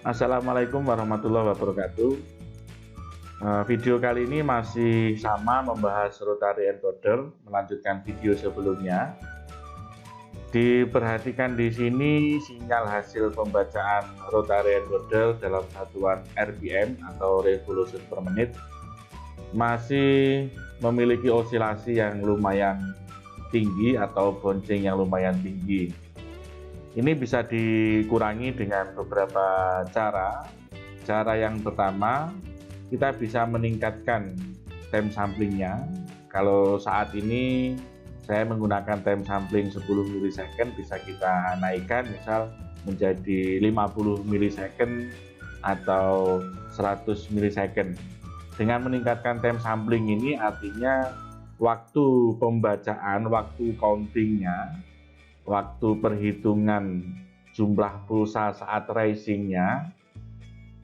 Assalamualaikum warahmatullahi wabarakatuh. Video kali ini masih sama membahas rotary encoder, melanjutkan video sebelumnya. Diperhatikan di sini sinyal hasil pembacaan rotary encoder dalam satuan RPM atau revolution per menit masih memiliki osilasi yang lumayan tinggi atau bouncing yang lumayan tinggi. Ini bisa dikurangi dengan beberapa cara. Cara yang pertama, kita bisa meningkatkan time samplingnya. Kalau saat ini saya menggunakan time sampling 10 milisecond, bisa kita naikkan misal menjadi 50 milisecond atau 100 milisecond. Dengan meningkatkan time sampling ini artinya waktu pembacaan, waktu countingnya, waktu perhitungan jumlah pulsa saat racingnya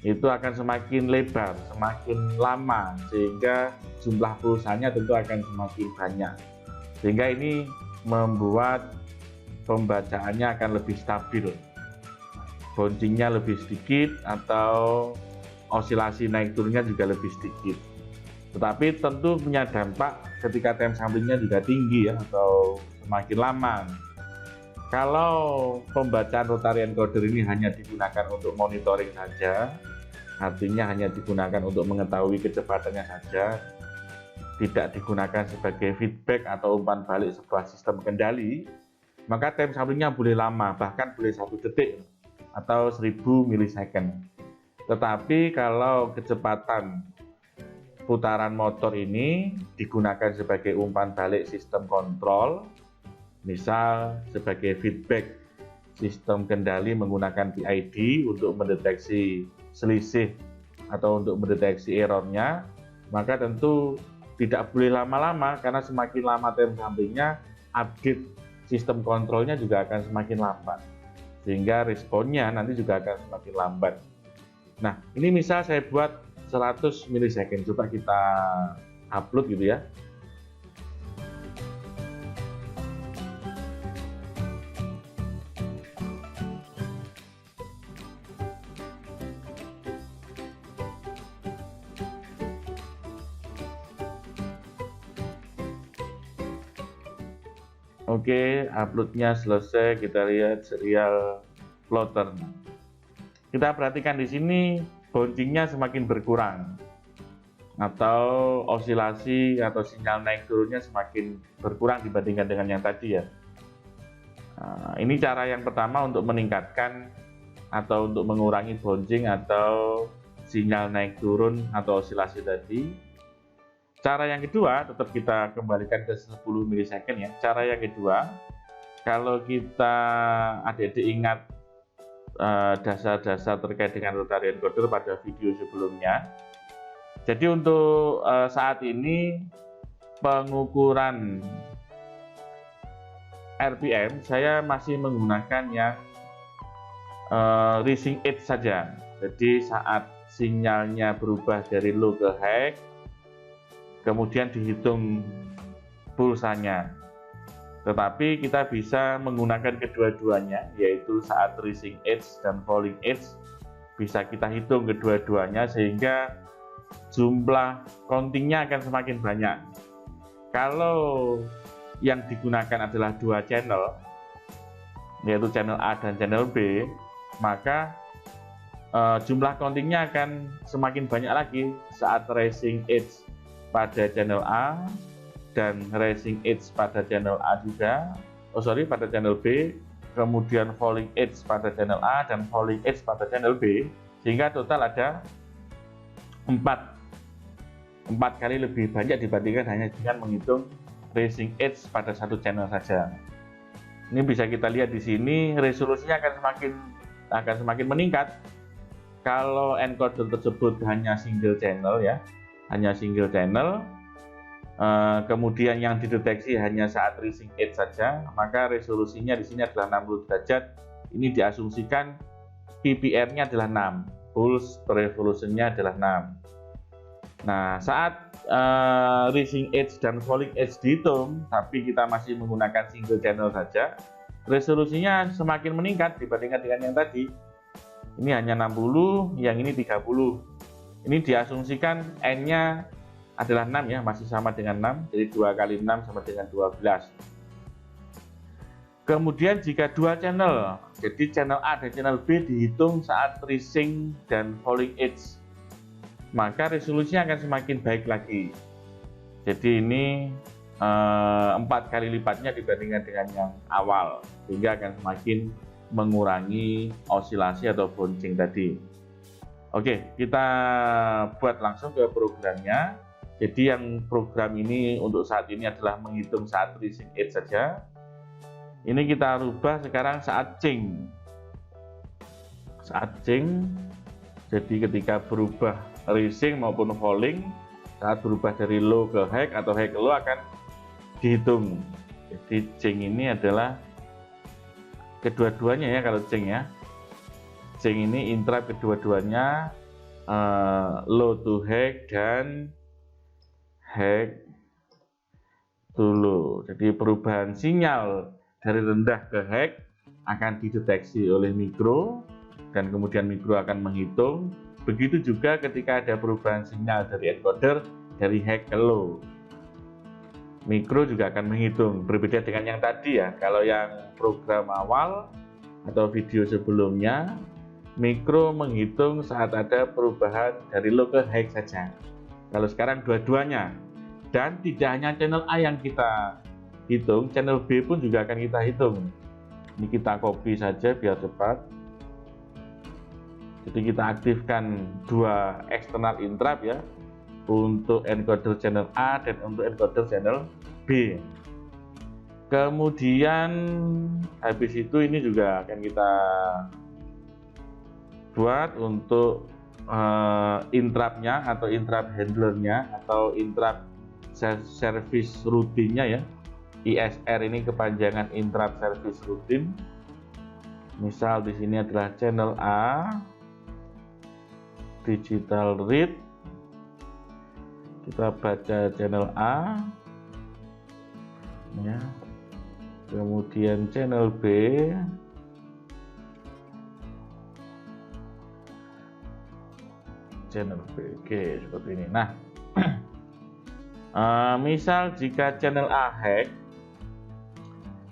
itu akan semakin lebar, semakin lama, sehingga jumlah pulsanya tentu akan semakin banyak, sehingga ini membuat pembacaannya akan lebih stabil, bouncingnya lebih sedikit atau osilasi naik turunnya juga lebih sedikit. Tetapi tentu punya dampak ketika time samplingnya juga tinggi ya, atau semakin lama. Kalau pembacaan rotary encoder ini hanya digunakan untuk monitoring saja, artinya hanya digunakan untuk mengetahui kecepatannya saja, tidak digunakan sebagai feedback atau umpan balik sebuah sistem kendali, maka time samplingnya boleh lama, bahkan boleh 1 detik atau 1000 milisecond. Tetapi kalau kecepatan putaran motor ini digunakan sebagai umpan balik sistem kontrol, misal sebagai feedback sistem kendali menggunakan PID untuk mendeteksi selisih atau untuk mendeteksi errornya, maka tentu tidak boleh lama-lama, karena semakin lama time samplingnya, update sistem kontrolnya juga akan semakin lambat, sehingga responnya nanti juga akan semakin lambat. Nah, ini misal saya buat 100 milisecond, coba kita upload gitu ya. Oke, uploadnya selesai. Kita lihat serial plotter. Kita perhatikan di sini bouncingnya semakin berkurang, atau osilasi atau sinyal naik turunnya semakin berkurang dibandingkan dengan yang tadi ya. Nah, ini cara yang pertama untuk meningkatkan atau untuk mengurangi bouncing atau sinyal naik turun atau osilasi tadi. Cara yang kedua, tetap kita kembalikan ke 10 milisecond ya. Cara yang kedua, kalau kita adik-adik ingat dasar-dasar terkait dengan rotary encoder pada video sebelumnya. Jadi untuk saat ini pengukuran RPM saya masih menggunakan yang racing edge saja. Jadi saat sinyalnya berubah dari low ke high, kemudian dihitung pulsanya. Tetapi kita bisa menggunakan kedua-duanya, yaitu saat racing edge dan falling edge bisa kita hitung kedua-duanya, sehingga jumlah countingnya akan semakin banyak. Kalau yang digunakan adalah 2 channel, yaitu channel A dan channel B, maka jumlah countingnya akan semakin banyak lagi saat racing edge pada channel A dan racing edge pada channel A juga, pada channel B, kemudian falling edge pada channel A dan falling edge pada channel B, sehingga total ada 4 kali lebih banyak dibandingkan hanya dengan menghitung racing edge pada 1 channel saja. Ini bisa kita lihat di sini, resolusinya akan semakin meningkat kalau encoder tersebut hanya single channel ya. Hanya single channel, kemudian yang dideteksi hanya saat racing edge saja, maka resolusinya di sini adalah 60 derajat. Ini diasumsikan PPR-nya adalah 6, pulse per revolution-nya adalah 6. Nah, saat racing edge dan falling edge dihitung, tapi kita masih menggunakan single channel saja, resolusinya semakin meningkat dibandingkan dengan yang tadi. Ini hanya 60, yang ini 30. Ini diasumsikan N-nya adalah 6 ya, masih sama dengan 6, jadi 2 kali 6 sama dengan 12. Kemudian jika dua channel, jadi channel A dan channel B dihitung saat rising dan falling edge, maka resolusinya akan semakin baik lagi. Jadi ini 4 kali lipatnya dibandingkan dengan yang awal, sehingga akan semakin mengurangi osilasi atau bouncing tadi. Oke, kita buat langsung ke programnya. Jadi yang program ini untuk saat ini adalah menghitung saat rising edge saja. Ini kita rubah sekarang saat ching. Saat ching, jadi ketika berubah rising maupun falling, saat berubah dari low ke high atau high ke low akan dihitung. Jadi ching ini adalah kedua-duanya ya kalau ching ya. Ching ini interrupt kedua-duanya, low to high dan high to low. Jadi perubahan sinyal dari rendah ke high akan dideteksi oleh mikro dan kemudian mikro akan menghitung. Begitu juga ketika ada perubahan sinyal dari encoder dari high ke low, mikro juga akan menghitung. Berbeda dengan yang tadi ya, kalau yang program awal atau video sebelumnya, mikro menghitung saat ada perubahan dari low ke high saja. Kalau sekarang dua-duanya, dan tidak hanya channel A yang kita hitung, channel B pun juga akan kita hitung. Ini kita copy saja biar cepat. Jadi kita aktifkan dua eksternal interrupt ya, untuk encoder channel A dan untuk encoder channel B. Kemudian habis itu ini juga akan kita buat untuk interrupt-nya atau interrupt handler-nya atau interrupt service rutinnya ya. ISR ini kepanjangan interrupt service routine. Misal di sini adalah channel A, digital read. Kita baca channel A ya. Kemudian channel B, channel B. Oke, seperti ini. Nah, misal jika channel A high,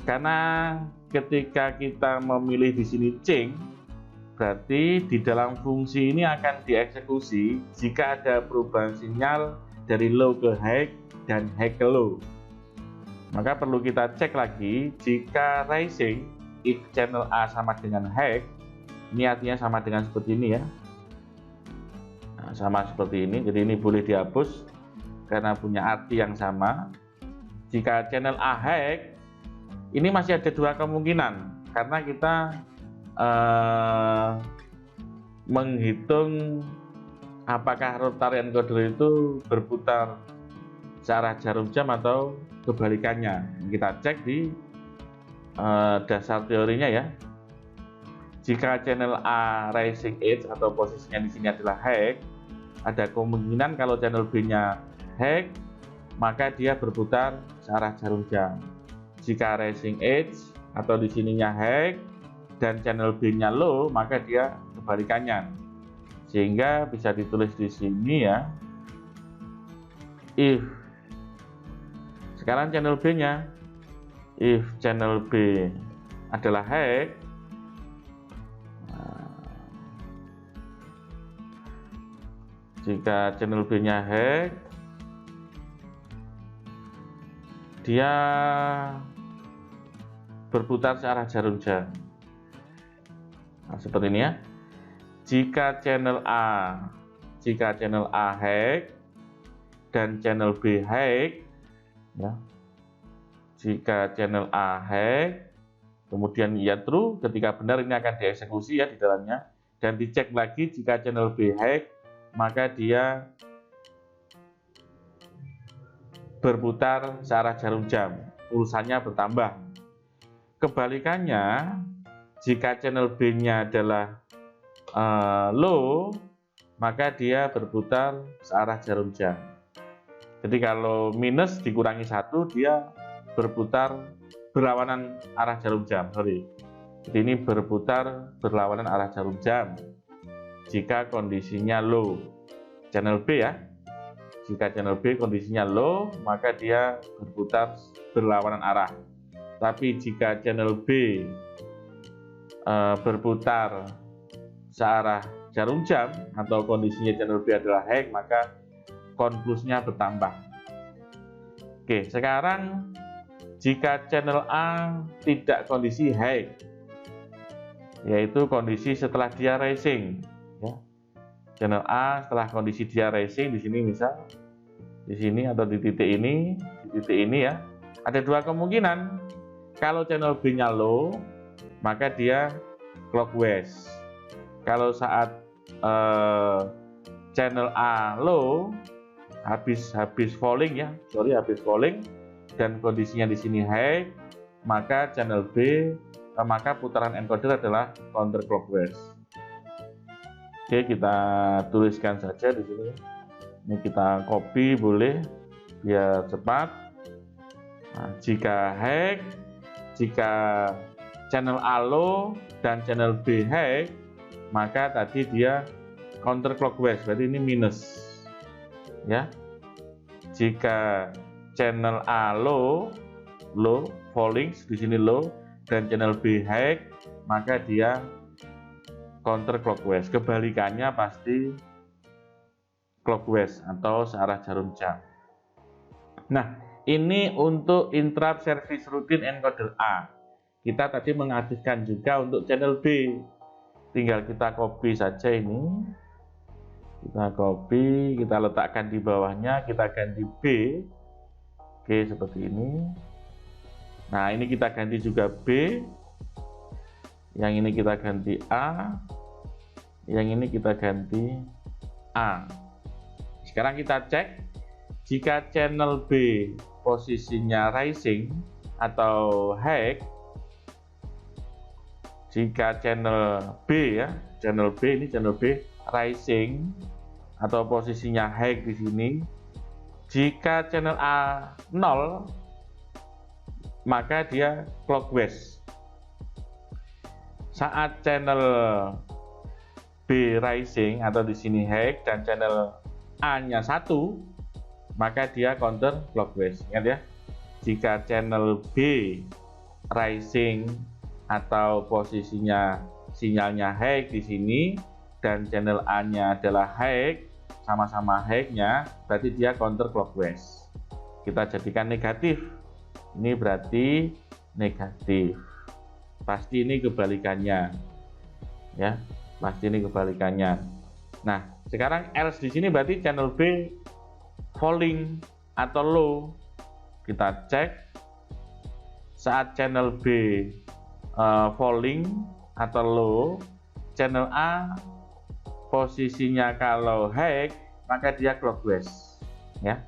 karena ketika kita memilih di sini ching, berarti di dalam fungsi ini akan dieksekusi jika ada perubahan sinyal dari low ke high dan high ke low. Maka perlu kita cek lagi jika rising, if channel A sama dengan high, ini artinya sama dengan seperti ini ya. Nah, sama seperti ini, jadi ini boleh dihapus karena punya arti yang sama. Jika channel A high, ini masih ada dua kemungkinan, karena kita menghitung apakah rotary encoder itu berputar searah jarum jam atau kebalikannya. Kita cek di dasar teorinya ya. Jika channel A rising edge atau posisinya di sini adalah high, ada kemungkinan kalau channel B-nya high, maka dia berputar searah jarum jam. Jika rising edge atau di sininya high dan channel B-nya low, maka dia kebalikannya. Sehingga bisa ditulis di sini ya. If sekarang channel B-nya, if channel B adalah high, jika channel B-nya high, dia berputar searah jarum jam. Nah, seperti ini ya. Jika channel A high dan channel B high, ya. Jika channel A high, kemudian ya true, ketika benar ini akan dieksekusi ya di dalamnya, dan dicek lagi jika channel B high, maka dia berputar searah jarum jam, pulsanya bertambah. Kebalikannya, jika channel B-nya adalah low, maka dia berputar searah jarum jam. Jadi kalau minus dikurangi 1, dia berputar berlawanan arah jarum jam. Jadi ini berputar berlawanan arah jarum jam. Jika kondisinya low, channel B ya. Jika channel B kondisinya low, maka dia berputar berlawanan arah. Tapi jika channel B berputar searah jarum jam atau kondisinya channel B adalah high, maka konflusnya bertambah. Oke, sekarang jika channel A tidak kondisi high, yaitu kondisi setelah dia rising, ya. Channel A setelah kondisi dia rising di sini, misal di sini atau di titik ini ya. Ada dua kemungkinan. Kalau channel B-nya low, maka dia clockwise. Kalau saat channel A low, habis falling ya, habis falling dan kondisinya di sini high, maka channel B, maka putaran encoder adalah counterclockwise. Oke, kita tuliskan saja di sini. Ini kita copy boleh biar cepat. Nah, jika high, jika channel A low dan channel B high, maka tadi dia counterclockwise, berarti ini minus. Ya. Jika channel A low falling, di sini low, dan channel B high, maka dia counterclockwise. Kebalikannya pasti clockwise atau searah jarum jam. Nah, ini untuk interrupt service routine encoder A. Kita tadi mengaktifkan juga untuk channel B. Tinggal kita copy saja ini. Kita copy, kita letakkan di bawahnya, kita ganti B. Oke, seperti ini. Nah, ini kita ganti juga B. Yang ini kita ganti A. Yang ini kita ganti A. Sekarang kita cek. Jika channel B posisinya rising atau high, jika channel B ya, channel B ini channel B rising atau posisinya high di sini, jika channel A 0, maka dia clockwise. Saat channel B rising atau di sini high dan channel A-nya 1, maka dia counter clockwise. Ingat ya, jika channel B rising atau posisinya sinyalnya high di sini dan channel A-nya adalah high, sama-sama high-nya, berarti dia counter clockwise. Kita jadikan negatif. Ini berarti negatif. Pasti ini kebalikannya. Ya, pasti ini kebalikannya. Nah, sekarang else di sini berarti channel B falling atau low. Kita cek saat channel B falling atau low, channel A posisinya kalau high maka dia clockwise ya.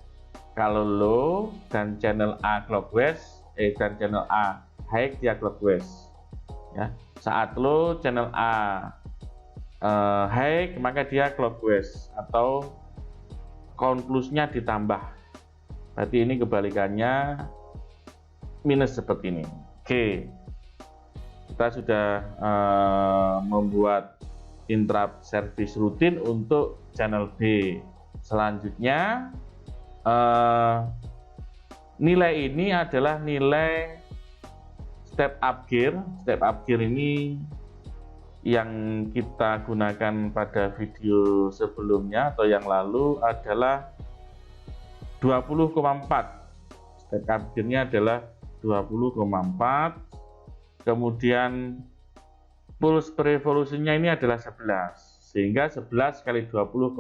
Kalau low dan channel A clockwise, dan channel A high dia clockwise ya. Saat low channel A high maka dia clockwise atau konflusnya ditambah. Berarti ini kebalikannya minus seperti ini. Oke, kita sudah membuat interrupt service routine untuk channel B. Selanjutnya nilai ini adalah nilai step up gear. Step up gear ini yang kita gunakan pada video sebelumnya atau yang lalu adalah 20,4. Step up gear-nya adalah 20,4. Kemudian pulse per revolution-nya ini adalah 11. Sehingga 11 kali 20,4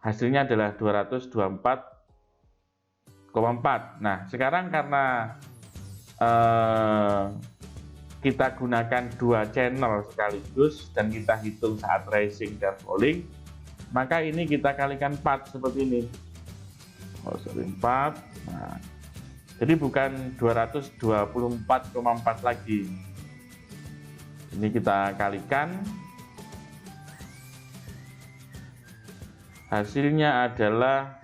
hasilnya adalah 224,4. Nah, sekarang karena kita gunakan dua channel sekaligus dan kita hitung saat rising dan falling, maka ini kita kalikan 4 seperti ini. 4. Nah, jadi bukan 224,4 lagi. Ini kita kalikan. Hasilnya adalah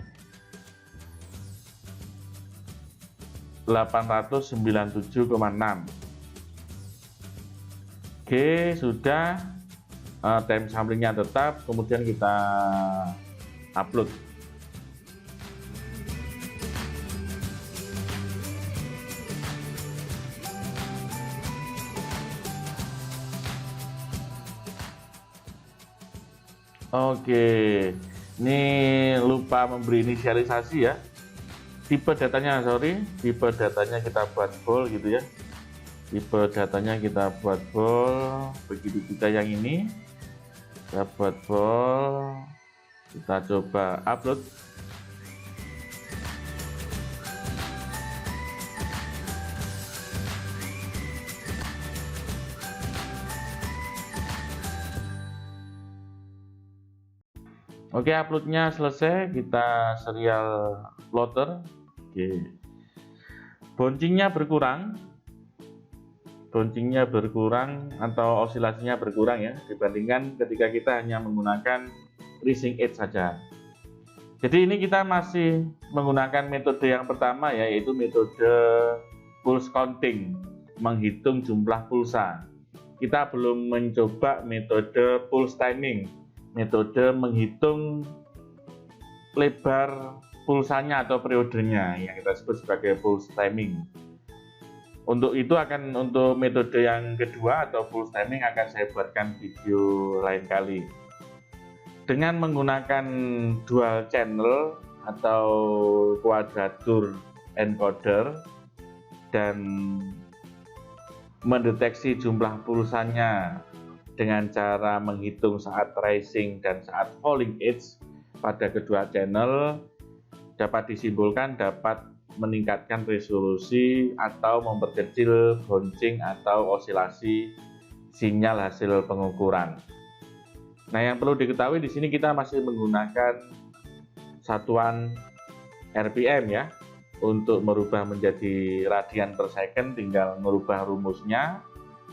897,6. Oke, sudah. Time samplingnya tetap, kemudian kita upload. Oke, ini lupa memberi inisialisasi ya. Tipe datanya, tipe datanya kita buat bold gitu ya. Tipe datanya kita buat bold, begitu juga yang ini. Kita buat bold, kita coba upload. Oke, uploadnya selesai, kita serial plotter. Oke, bouncingnya berkurang atau osilasinya berkurang ya, dibandingkan ketika kita hanya menggunakan rising edge saja. Jadi ini kita masih menggunakan metode yang pertama ya, yaitu metode pulse counting, menghitung jumlah pulsa. Kita belum mencoba metode pulse timing, metode menghitung lebar pulsanya atau periodenya yang kita sebut sebagai pulse timing. Untuk metode yang kedua atau pulse timing akan saya buatkan video lain kali. Dengan menggunakan dual channel atau quadrature encoder dan mendeteksi jumlah pulsanya dengan cara menghitung saat rising dan saat falling edge pada kedua channel, dapat disimpulkan dapat meningkatkan resolusi atau memperkecil bouncing atau osilasi sinyal hasil pengukuran. Nah, yang perlu diketahui di sini kita masih menggunakan satuan RPM ya. Untuk merubah menjadi radian per second tinggal merubah rumusnya.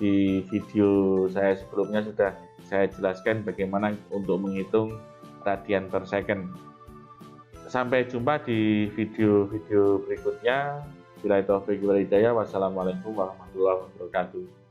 Di video saya sebelumnya sudah saya jelaskan bagaimana untuk menghitung radian per second. Sampai jumpa di video-video berikutnya. Wassalamualaikum warahmatullahi wabarakatuh.